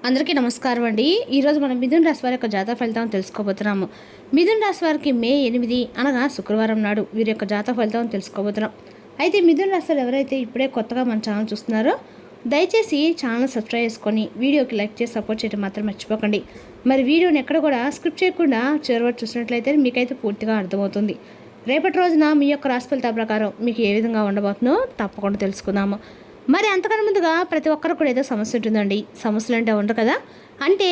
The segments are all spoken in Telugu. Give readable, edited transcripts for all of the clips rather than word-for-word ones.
అందరికీ నమస్కారం అండి. ఈరోజు మనం మిథున రాశి వారి యొక్క జాతక ఫలితాలను తెలుసుకోబోతున్నాము. మిథున రాశి వారికి మే 8 అనగా శుక్రవారం నాడు వీరి యొక్క జాతక ఫలితాలను తెలుసుకోబోతున్నాం. అయితే మిథున రాశి వారు ఎవరైతే ఇప్పుడే కొత్తగా మన ఛానల్ చూస్తున్నారో దయచేసి ఛానల్ సబ్స్క్రైబ్ చేసుకొని వీడియోకి లైక్ చేసి సపోర్ట్ చేయడం మాత్రం మర్చిపోకండి. మరి వీడియోని ఎక్కడ కూడా స్క్రిప్ట్ చేయకుండా చివరి వరకు చూసినట్లయితే మీకైతే పూర్తిగా అర్థమవుతుంది. రేపటి రోజున మీ యొక్క రాశి ఫలితాల ప్రకారం మీకు ఏ విధంగా ఉండబోతుందో తప్పకుండా తెలుసుకుందాము. మరి అంతకన్నా ముందుగా ప్రతి ఒక్కరు కూడా ఏదో సమస్య ఉంటుందండి. సమస్యలు అంటే ఉండరు కదా. అంటే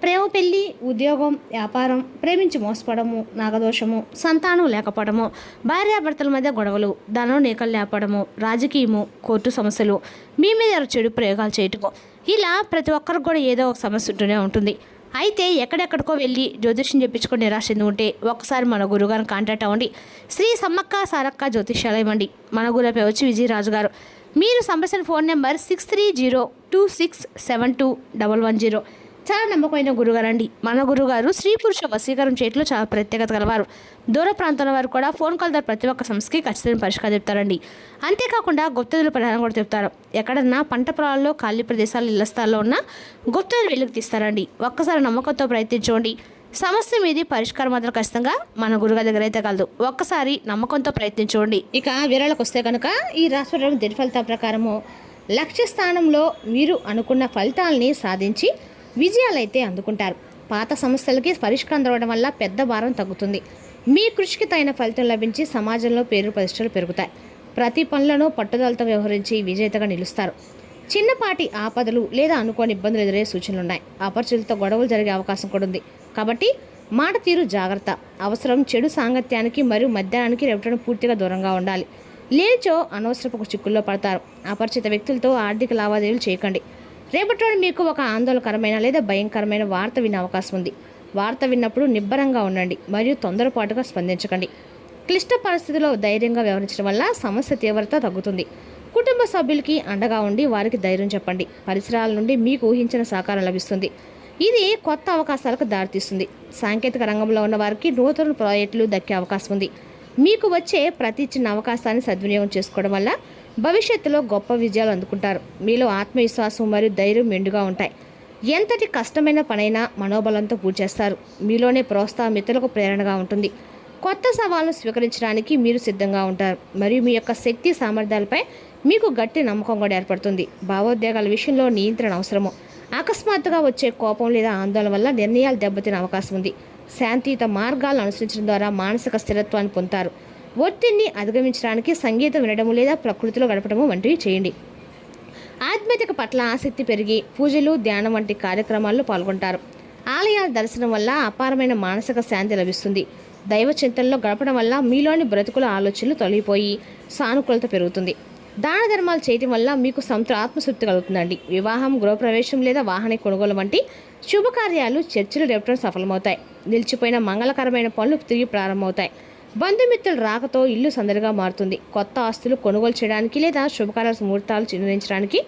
ప్రేమ, పెళ్ళి, ఉద్యోగం, వ్యాపారం, ప్రేమించి మోసపడము, నాగదోషము, సంతానం లేకపోవడము, భార్యాభర్తల మధ్య గొడవలు, ధనం నీకలు లేపడము, రాజకీయము, కోర్టు సమస్యలు, మీ మీద చెడు ప్రయోగాలు చేయటము, ఇలా ప్రతి ఒక్కరికి కూడా ఏదో ఒక సమస్య ఉంటూనే ఉంటుంది. అయితే ఎక్కడెక్కడికో వెళ్ళి జ్యోతిష్యం చెప్పించుకొని నిరాశ ఎందుకు ఉంటే ఒక్కసారి మన గురుగారిని కాంటాక్ట్ అవ్వండి. శ్రీ సమ్మక్క సారక్క జ్యోతిష్యాలయం అండి. మన గురుపై వచ్చి విజయరాజు గారు. మీరు సంప్రదించిన ఫోన్ నెంబర్ 630226721110. చాలా నమ్మకమైన గురుగారు అండి. మన గురుగారు స్త్రీ పురుష వశీకరణ చేయట్లో చాలా ప్రత్యేకత గలవారు. దూర ప్రాంతాల వారు కూడా ఫోన్ కాల్ ద్వారా ప్రతి ఒక్క సమస్యకి ఖచ్చితమైన పరిష్కారం చెప్తారండి. అంతేకాకుండా గుప్తదుల ప్రధానం కూడా చెప్తారు. ఎక్కడన్నా పంట పొలాల్లో ఖాళీ ప్రదేశాలు ఇళ్ల స్థలాల్లో ఉన్న గుప్తదులు వెలుగు తీస్తారండి. ఒక్కసారి నమ్మకంతో ప్రయత్నించండి. సమస్య మీది పరిష్కారం మాత్రం ఖచ్చితంగా మన గురుగారి దగ్గర అయితే కలదు. ఒక్కసారి నమ్మకంతో ప్రయత్నించండి. ఇక వివరాలకు వస్తే కనుక ఈ రాశి దిన ఫలితాల ప్రకారము లక్ష్య స్థానంలో మీరు అనుకున్న ఫలితాలని సాధించి విజయాలైతే అందుకుంటారు. పాత సమస్యలకి పరిష్కారం దొరకడం వల్ల పెద్ద భారం తగ్గుతుంది. మీ కృషికి తగిన ఫలితం లభించి సమాజంలో పేరు ప్రతిష్టలు పెరుగుతాయి. ప్రతి పనులను పట్టుదలతో వ్యవహరించి విజేతగా నిలుస్తారు. చిన్నపాటి ఆపదలు లేదా అనుకోని ఇబ్బందులు ఎదురయ్యే సూచనలున్నాయి. అపరిచితులతో గొడవలు జరిగే అవకాశం కూడా ఉంది. కాబట్టి మాట తీరు జాగ్రత్త అవసరం. చెడు సాంగత్యానికి మరియు మద్యానికి రేపటిని పూర్తిగా దూరంగా ఉండాలి. లేచో అనవసరపు చిక్కుల్లో పడతారు. అపరిచిత వ్యక్తులతో ఆర్థిక లావాదేవీలు చేయకండి. రేపటి మీకు ఒక ఆందోళనకరమైన లేదా భయంకరమైన వార్త వినే అవకాశం ఉంది. వార్త విన్నప్పుడు నిబ్బరంగా ఉండండి మరియు తొందరపాటుగా స్పందించకండి. క్లిష్ట పరిస్థితుల్లో ధైర్యంగా వ్యవహరించడం వల్ల సమస్య తీవ్రత తగ్గుతుంది. కుటుంబ సభ్యులకి అండగా ఉండి వారికి ధైర్యం చెప్పండి. పరిసరాల నుండి మీకు ఊహించిన సహకారం లభిస్తుంది. ఇది కొత్త అవకాశాలకు దారితీస్తుంది. సాంకేతిక రంగంలో ఉన్న వారికి నూతన ప్రాజెక్టులు దక్కే అవకాశం ఉంది. మీకు వచ్చే ప్రతి చిన్న అవకాశాన్ని సద్వినియోగం చేసుకోవడం వల్ల భవిష్యత్తులో గొప్ప విజయాలు అందుకుంటారు. మీలో ఆత్మవిశ్వాసం మరియు ధైర్యం మెండుగా ఉంటాయి. ఎంతటి కష్టమైన పనైనా మనోబలంతో పూర్తి చేస్తారు. మీలోనే ప్రోత్సాహం ఇతరులకు ప్రేరణగా ఉంటుంది. కొత్త సవాళ్ళను స్వీకరించడానికి మీరు సిద్ధంగా ఉంటారు మరియు మీ యొక్క శక్తి సామర్థ్యాలపై మీకు గట్టి నమ్మకం కూడా ఏర్పడుతుంది. భావోద్వేగాల విషయంలో నియంత్రణ అవసరము. అకస్మాత్తుగా వచ్చే కోపం లేదా ఆందోళన వల్ల నిర్ణయాలు దెబ్బతినే అవకాశం ఉంది. శాంతియుత మార్గాలను అనుసరించడం ద్వారా మానసిక స్థిరత్వాన్ని పొందుతారు. ఒత్తిడిని అధిగమించడానికి సంగీతం వినడం లేదా ప్రకృతిలో గడపడము వంటివి చేయండి. ఆధ్యాత్మిక పట్ల ఆసక్తి పెరిగి పూజలు, ధ్యానం వంటి కార్యక్రమాల్లో పాల్గొంటారు. ఆలయాల దర్శనం వల్ల అపారమైన మానసిక శాంతి లభిస్తుంది. దైవ చింతనలో గడపడం వల్ల మీలోని బ్రతుకుల ఆలోచనలు తొలగిపోయి సానుకూలత పెరుగుతుంది. దాన ధర్మాలు చేయటం వల్ల మీకు ఆత్మశుద్ధి కలుగుతుందండి. వివాహం, గృహప్రవేశం లేదా వాహన కొనుగోలు వంటి శుభకార్యాలు, చర్చలు రేపడం సఫలమవుతాయి. నిలిచిపోయిన మంగళకరమైన పనులు తిరిగి ప్రారంభమవుతాయి. బంధుమిత్రుల రాకతో ఇల్లు సందడిగా మారుతుంది. కొత్త ఆస్తులు కొనుగోలు చేయడానికి లేదా శుభకార్య ముహూర్తాలు నిర్ణయించడానికి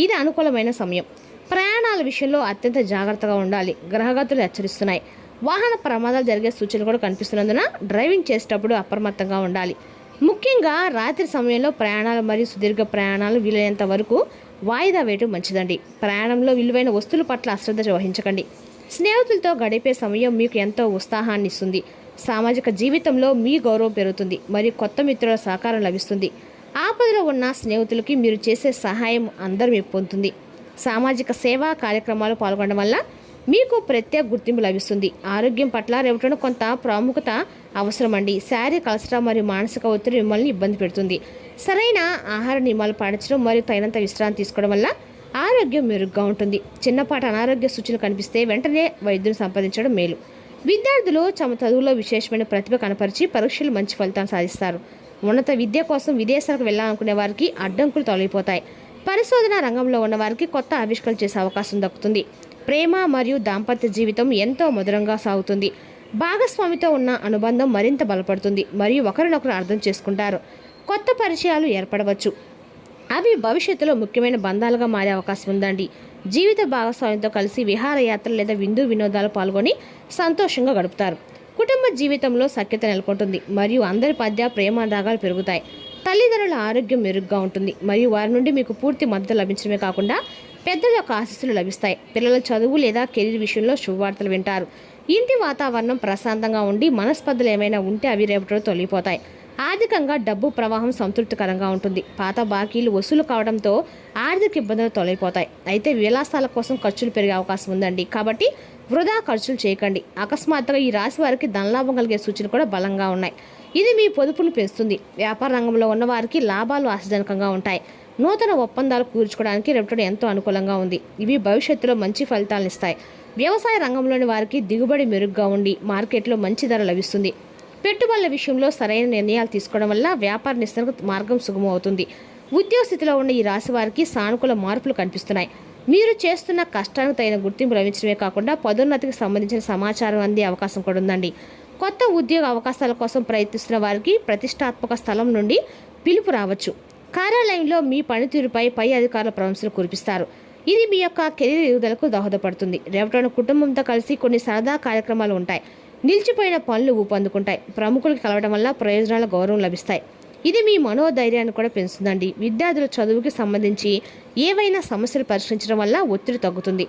ఇది అనుకూలమైన సమయం. ప్రయాణాల విషయంలో అత్యంత జాగ్రత్తగా ఉండాలి. గ్రహగతులు హెచ్చరిస్తున్నాయి. వాహన ప్రమాదాలు జరిగే సూచనలు కూడా కనిపిస్తున్నందున డ్రైవింగ్ చేసేటప్పుడు అప్రమత్తంగా ఉండాలి. ముఖ్యంగా రాత్రి సమయంలో ప్రయాణాలు మరియు సుదీర్ఘ ప్రయాణాలు వీలైనంత వరకు వాయిదా వేయడం మంచిదండి. ప్రయాణంలో విలువైన వస్తువుల పట్ల అశ్రద్ధ వహించకండి. స్నేహితులతో గడిపే సమయం మీకు ఎంతో ఉత్సాహాన్ని ఇస్తుంది. సామాజిక జీవితంలో మీ గౌరవం పెరుగుతుంది మరియు కొత్త మిత్రుల సహకారం లభిస్తుంది. ఆపదలో ఉన్న స్నేహితులకి మీరు చేసే సహాయం అందరూ పొందుతుంది. సామాజిక సేవా కార్యక్రమాలు పాల్గొనడం వల్ల మీకు ప్రత్యేక గుర్తింపు లభిస్తుంది. ఆరోగ్యం పట్ల రేపటిన కొంత ప్రాముఖ్యత అవసరమండి. శారీరక అలసట మరియు మానసిక ఒత్తిడి మిమ్మల్ని ఇబ్బంది పెడుతుంది. సరైన ఆహార నియమాలు పాటించడం మరియు తగినంత విశ్రాంతి తీసుకోవడం వల్ల ఆరోగ్యం మెరుగ్గా ఉంటుంది. చిన్నపాటి అనారోగ్య సూచనలు కనిపిస్తే వెంటనే వైద్యుని సంప్రదించడం మేలు. విద్యార్థులు తమ చదువులో విశేషమైన ప్రతిభ కనపరిచి పరీక్షలు మంచి ఫలితాలు సాధిస్తారు. ఉన్నత విద్య కోసం విదేశాలకు వెళ్ళాలనుకునే వారికి అడ్డంకులు తొలగిపోతాయి. పరిశోధన రంగంలో ఉన్న వారికి కొత్త ఆవిష్కరణ చేసే అవకాశం దక్కుతుంది. ప్రేమ మరియు దాంపత్య జీవితం ఎంతో మధురంగా సాగుతుంది. భాగస్వామితో ఉన్న అనుబంధం మరింత బలపడుతుంది మరియు ఒకరినొకరు అర్థం చేసుకుంటారు. కొత్త పరిచయాలు ఏర్పడవచ్చు. అవి భవిష్యత్తులో ముఖ్యమైన బంధాలుగా మారే అవకాశం ఉందండి. జీవిత భాగస్వామితో కలిసి విహారయాత్రలు లేదా వినోదాలు పాల్గొని సంతోషంగా గడుపుతారు. కుటుంబ జీవితంలో సఖ్యత నెలకొంటుంది మరియు అందరి మధ్య ప్రేమానురాగాలు పెరుగుతాయి. తల్లిదండ్రుల ఆరోగ్యం మెరుగ్గా ఉంటుంది మరియు వారి నుండి మీకు పూర్తి మద్దతు లభించడమే కాకుండా పెద్దల యొక్క ఆశీస్సులు లభిస్తాయి. పిల్లల చదువు లేదా కెరీర్ విషయంలో శుభవార్తలు వింటారు. ఇంటి వాతావరణం ప్రశాంతంగా ఉండి మనస్పర్ధలు ఏమైనా ఉంటే అవి రేపటిలో తొలగిపోతాయి. ఆర్థికంగా డబ్బు ప్రవాహం సంతృప్తికరంగా ఉంటుంది. పాత బాకీలు వసూలు కావడంతో ఆర్థిక ఇబ్బందులు తొలగిపోతాయి. అయితే విలాసాల కోసం ఖర్చులు పెరిగే అవకాశం ఉందండి. కాబట్టి వృధా ఖర్చులు చేయకండి. అకస్మాత్తుగా ఈ రాశి వారికి ధనలాభం కలిగే సూచనలు కూడా బలంగా ఉన్నాయి. ఇది మీ పొదుపును పెంచుతుంది. వ్యాపార రంగంలో ఉన్న వారికి లాభాలు ఆశాజనకంగా ఉంటాయి. నూతన ఒప్పందాలు కూర్చుకోవడానికి రేపటి ఎంతో అనుకూలంగా ఉంది. ఇవి భవిష్యత్తులో మంచి ఫలితాలను ఇస్తాయి. వ్యవసాయ రంగంలోని వారికి దిగుబడి మెరుగ్గా ఉండి మార్కెట్లో మంచి ధర లభిస్తుంది. పెట్టుబడుల విషయంలో సరైన నిర్ణయాలు తీసుకోవడం వల్ల వ్యాపార నిస్తరణకు మార్గం సుగమం అవుతుంది. ఉద్యోగ స్థితిలో ఉన్న ఈ రాశి వారికి సానుకూల మార్పులు కనిపిస్తున్నాయి. మీరు చేస్తున్న కష్టానికి తగిన గుర్తింపు లభించడమే కాకుండా పదోన్నతికి సంబంధించిన సమాచారం అందే అవకాశం కూడా ఉందండి. కొత్త ఉద్యోగ అవకాశాల కోసం ప్రయత్నిస్తున్న వారికి ప్రతిష్టాత్మక స్థలం నుండి పిలుపు రావచ్చు. కార్యాలయంలో మీ పనితీరుపై పై అధికారుల ప్రశంసలు కురిపిస్తారు. ఇది మీ యొక్క కెరీర్ ఎదుగుదలకు దోహదపడుతుంది. రేపటి కుటుంబంతో కలిసి కొన్ని సరదా కార్యక్రమాలు ఉంటాయి. నిలిచిపోయిన పనులు ఊపందుకుంటాయి. ప్రముఖులకు కలవడం వల్ల ప్రయోజనాల గౌరవం లభిస్తాయి. ఇది మీ మనోధైర్యాన్ని కూడా పెంచుతుందండి. విద్యార్థుల చదువుకి సంబంధించి ఏవైనా సమస్యలు పరిష్కరించడం వల్ల ఒత్తిడి తగ్గుతుంది.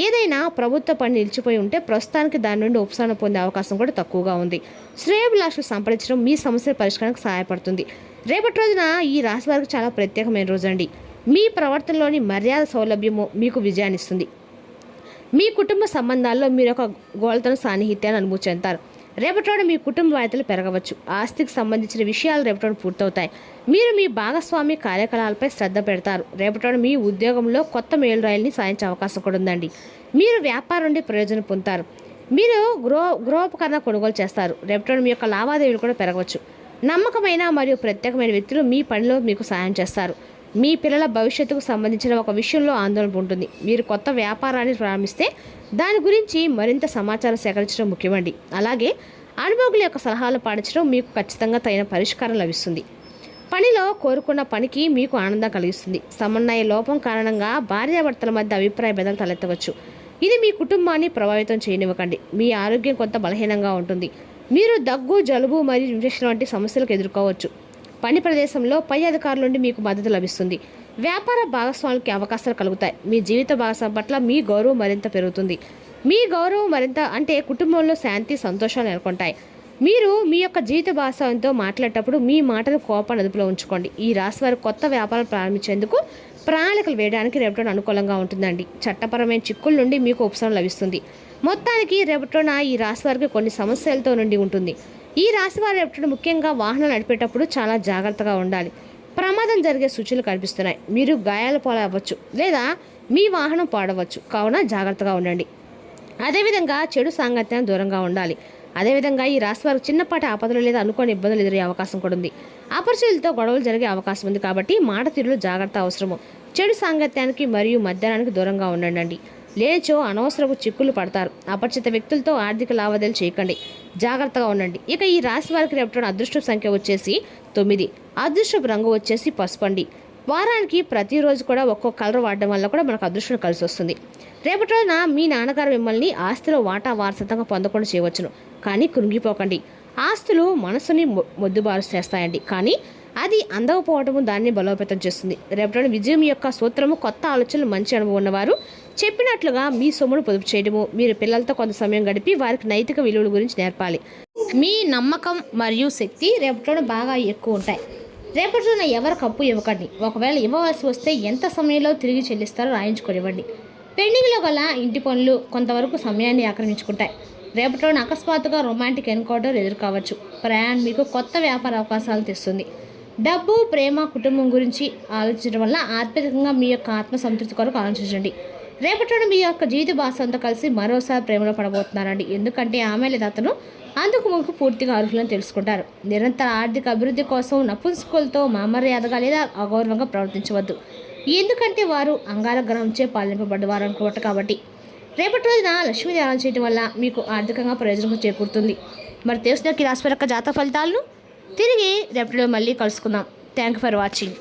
ఏదైనా ప్రభుత్వ పని నిలిచిపోయి ఉంటే ప్రస్తుతానికి దాని నుండి ఉపశమనం పొందే అవకాశం కూడా తక్కువగా ఉంది. శ్రేయోభిలాషులు సంప్రదించడం మీ సమస్యల పరిష్కారానికి సహాయపడుతుంది. రేపటి రోజున ఈ రాశి వారికి చాలా ప్రత్యేకమైన రోజు అండి. మీ ప్రవర్తనలోని మర్యాద సౌలభ్యము మీకు విజయాన్నిస్తుంది. మీ కుటుంబ సంబంధాల్లో మీరు ఒక గోళతను సాన్నిహిత్యాన్ని అనుభూతి చెందుతారు. రేపటి మీ కుటుంబ బాధ్యతలు పెరగవచ్చు. ఆస్తికి సంబంధించిన విషయాలు రేపటి పూర్తవుతాయి. మీరు మీ భాగస్వామి కార్యకలాపాలపై శ్రద్ధ పెడతారు. రేపటి మీ ఉద్యోగంలో కొత్త మేలురాయిల్ని సాధించే అవకాశం కూడా ఉందండి. మీరు వ్యాపారం నుండి ప్రయోజనం పొందుతారు. మీరు గృహోపకరణ కొనుగోలు చేస్తారు. రేపటి మీ యొక్క లావాదేవీలు కూడా పెరగవచ్చు. నమ్మకమైన మరియు ప్రత్యేకమైన వ్యక్తులు మీ పనిలో మీకు సహాయం చేస్తారు. మీ పిల్లల భవిష్యత్తుకు సంబంధించిన ఒక విషయంలో ఆందోళన ఉంటుంది. మీరు కొత్త వ్యాపారాన్ని ప్రారంభిస్తే దాని గురించి మరింత సమాచారం సేకరించడం ముఖ్యమండి. అలాగే అనుభవకుల యొక్క సలహాలు పాటించడం మీకు ఖచ్చితంగా తగిన పరిష్కారం లభిస్తుంది. పనిలో కోరుకున్న పనికి మీకు ఆనందం కలిగిస్తుంది. సమన్వయ లోపం కారణంగా భార్యాభర్తల మధ్య అభిప్రాయ భేదాలు తలెత్తవచ్చు. ఇది మీ కుటుంబాన్ని ప్రభావితం చేయనివ్వకండి. మీ ఆరోగ్యం కొంత బలహీనంగా ఉంటుంది. మీరు దగ్గు, జలుబు మరియు ఇన్ఫెక్షన్ వంటి సమస్యలకు ఎదుర్కోవచ్చు. పని ప్రదేశంలో పై అధికారుల నుండి మీకు మద్దతు లభిస్తుంది. వ్యాపార భాగస్వాములకి అవకాశాలు కలుగుతాయి. మీ జీవిత భాగస్వామి పట్ల మీ గౌరవం మరింత పెరుగుతుంది. మీ గౌరవం మరింత అంటే కుటుంబంలో శాంతి, సంతోషాలు నెలకొంటాయి. మీరు మీ యొక్క జీవిత భాగస్వామితో మాట్లాడేటప్పుడు మీ మాటలు కోపాన్ని అదుపులో ఉంచుకోండి. ఈ రాశి వారు కొత్త వ్యాపారాలు ప్రారంభించేందుకు ప్రణాళికలు వేయడానికి రేపటి అనుకూలంగా ఉంటుందండి. చట్టపరమైన చిక్కుల నుండి మీకు ఉపశమనం లభిస్తుంది. మొత్తానికి రేపటిన ఈ రాశి వారికి కొన్ని సమస్యలతో నుండి ఉంటుంది. ఈ రాశి వారు రేపటి ముఖ్యంగా వాహనాలు నడిపేటప్పుడు చాలా జాగ్రత్తగా ఉండాలి. ప్రమాదం జరిగే సూచనలు కనిపిస్తున్నాయి. మీరు గాయాల పాలవ్వచ్చు లేదా మీ వాహనం పాడవచ్చు. కావున జాగ్రత్తగా ఉండండి. అదేవిధంగా చెడు సాంగత్యానికి దూరంగా ఉండాలి. అదేవిధంగా ఈ రాశి వారికి చిన్నపాటి ఆపదలు లేదా అనుకోని ఇబ్బందులు ఎదురయ్యే అవకాశం కూడా ఉంది. అపరిచితులతో గొడవలు జరిగే అవకాశం ఉంది. కాబట్టి మాట తీరులో జాగ్రత్త అవసరము. చెడు సాంగత్యానికి మరియు మధ్యాహ్నానికి దూరంగా ఉండండి. లేచో అనవసరపు చిక్కులు పడతారు. అపరిచిత వ్యక్తులతో ఆర్థిక లావాదేవీలు చేయకండి. జాగ్రత్తగా ఉండండి. ఇక ఈ రాశి వారికి రేపటి అదృష్ట సంఖ్య వచ్చేసి 9. అదృష్టపు రంగు వచ్చేసి పసుపండి. వారానికి ప్రతిరోజు కూడా ఒక్కో కలర్ వాడడం వల్ల కూడా మనకు అదృష్టం కలిసి వస్తుంది. రేపటి రోజున మీ నాన్నగారు మిమ్మల్ని ఆస్తిలో వాటా వారసత్వంగా పొందకుండా చేయవచ్చును. కానీ కృంగిపోకండి. ఆస్తులు మనసుని మొద్దుబారు చేస్తాయండి. కానీ అది అందకపోవటము దాన్ని బలోపేతం చేస్తుంది. రేపటి విజయం యొక్క సూత్రము కొత్త ఆలోచనలు, మంచి అనుభవం ఉన్నవారు చెప్పినట్లుగా మీ సొమ్మును పొదుపు చేయడము. మీరు పిల్లలతో కొంత సమయం గడిపి వారికి నైతిక విలువల గురించి నేర్పాలి. మీ నమ్మకం మరియు శక్తి రేపటి బాగా ఎక్కువ ఉంటాయి. రేపటి రోజున ఎవరికి అప్పు ఇవ్వకండి. ఒకవేళ ఇవ్వవలసి వస్తే ఎంత సమయంలో తిరిగి చెల్లిస్తారో రాయించుకొనివ్వండి. పెండింగ్లో గల ఇంటి పనులు కొంతవరకు సమయాన్ని ఆక్రమించుకుంటాయి. రేపటి రోజున అకస్మాత్తుగా రొమాంటిక్ ఎన్కౌంటర్ ఎదుర్కోవచ్చు. ప్రయాణం మీకు కొత్త వ్యాపార అవకాశాలు తెస్తుంది. డబ్బు, ప్రేమ, కుటుంబం గురించి ఆలోచించడం వల్ల ఆత్మీయంగా మీ యొక్క ఆత్మసంతృప్తి కొరకు ఆలోచించండి. రేపటి మీ యొక్క జీవిత భాగంతో కలిసి మరోసారి ప్రేమలో పడబోతున్నారండి. ఎందుకంటే ఆమె లేదా అతను అందుకు మీకు పూర్తిగా అర్హులను తెలుసుకుంటారు. నిరంతర ఆర్థిక అభివృద్ధి కోసం నపుంసకులతో మామర్యాదగా లేదా అగౌరవంగా ప్రవర్తించవద్దు. ఎందుకంటే వారు అంగార గ్రహంచే పాలింపబడ్డవారు అనుకోవట. కాబట్టి రేపటి రోజున లక్ష్మీ ధ్యానం చేయడం వల్ల మీకు ఆర్థికంగా ప్రయోజనం చేకూరుతుంది. మరి తెలుసుకున్న ఈ రాశి యొక్క జాతక ఫలితాలను తిరిగి రేపటిలో మళ్ళీ కలుసుకుందాం. Thank you for watching.